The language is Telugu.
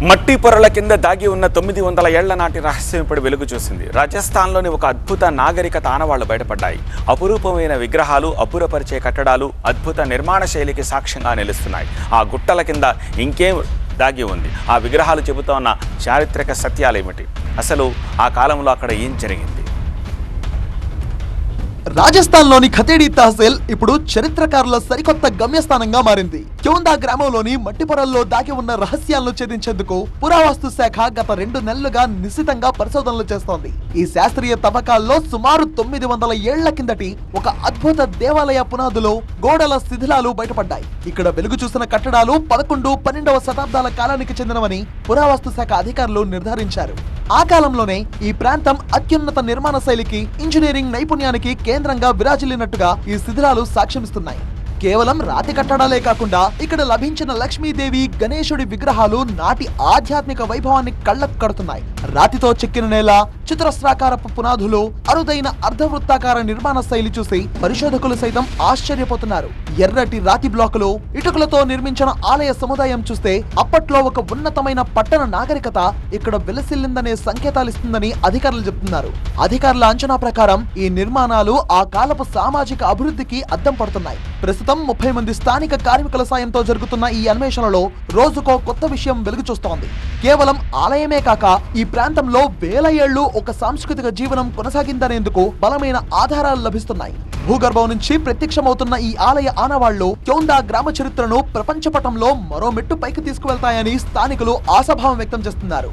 మట్టి పొరల కింద దాగి ఉన్న 900 ఏళ్ల నాటి రహస్యం ఇప్పుడు వెలుగు చూసింది. రాజస్థాన్లోని ఒక అద్భుత నాగరికత ఆనవాళ్లు బయటపడ్డాయి. అపురూపమైన విగ్రహాలు, అపురపరిచే కట్టడాలు అద్భుత నిర్మాణ శైలికి సాక్ష్యంగా నిలుస్తున్నాయి. ఆ గుట్టల కింద ఇంకేం దాగి ఉంది? ఆ విగ్రహాలు చెబుతోన్న చారిత్రక సత్యాలేమిటి? అసలు ఆ కాలంలో అక్కడ ఏం జరిగింది? రాజస్థాన్లోని ఖతేడి తహసీల్ ఇప్పుడు చరిత్రకారుల సరికొత్త గమ్యస్థానంగా మారింది. క్యోందా గ్రామంలోని మట్టి పొరల్లో దాగి ఉన్న రహస్యాలను ఛేదించేందుకు పురావస్తు శాఖ గత 2 నెలలుగా నిశితంగా పరిశోధనలు చేస్తోంది. ఈ శాస్త్రీయ తవ్వకాల్లో సుమారు 900 ఏళ్ల కిందటి ఒక అద్భుత దేవాలయ పునాదులో గోడల శిథిలాలు బయటపడ్డాయి. ఇక్కడ వెలుగు చూసిన కట్టడాలు 11, 12వ శతాబ్దాల కాలానికి చెందినవని పురావస్తు శాఖ అధికారులు నిర్ధారించారు. ఆ కాలంలోనే ఈ ప్రాంతం అత్యున్నత నిర్మాణ శైలికి, ఇంజనీరింగ్ నైపుణ్యానికి కేంద్రంగా విరాజిల్లినట్టుగా ఈ శిథిలాలు సాక్ష్యమిస్తున్నాయి. కేవలం రాతి కట్టడాలే కాకుండా ఇక్కడ లభించిన లక్ష్మీదేవి, గణేశుడి విగ్రహాలు నాటి ఆధ్యాత్మిక వైభవాన్ని కళ్ళకు కడుతున్నాయి. రాతితో చెక్కిన నేల, చతురస్రాకారపు పునాదులు, అరుదైన అర్ధవృత్తాకార నిర్మాణ శైలి చూసి పరిశోధకులు సైతం ఆశ్చర్యపోతున్నారు. ఎర్రటి రాతి బ్లాకులు, ఇటుకలతో నిర్మించిన ఆలయ సముదాయం చూస్తే అప్పట్లో ఒక ఉన్నతమైన పట్టణ నాగరికత ఇక్కడ వెలసిల్లిందనే సంకేతాలిస్తుందని అధికారులు చెబుతున్నారు. అధికారుల అంచనా ప్రకారం ఈ నిర్మాణాలు ఆ కాలపు సామాజిక అభివృద్ధికి అద్దం పడుతున్నాయి. ప్రస్తుతం 30 మంది స్థానిక కార్మికుల సాయంతో జరుగుతున్న ఈ అన్వేషణలో రోజుకో కొత్త విషయం వెలుగు చూస్తోంది. కేవలం ఆలయమే కాక ఈ ప్రాంతంలో వేల ఏళ్లు ఒక సాంస్కృతిక జీవనం కొనసాగిందనేందుకు బలమైన ఆధారాలు లభిస్తున్నాయి. భూగర్భం నుంచి ప్రత్యక్షమవుతున్న ఈ ఆలయ ఆనవాళ్లు క్యోందా గ్రామ చరిత్రను ప్రపంచ పటంలో మరో మెట్టు పైకి తీసుకువెళ్తాయని స్థానికులు ఆశాభావం వ్యక్తం చేస్తున్నారు.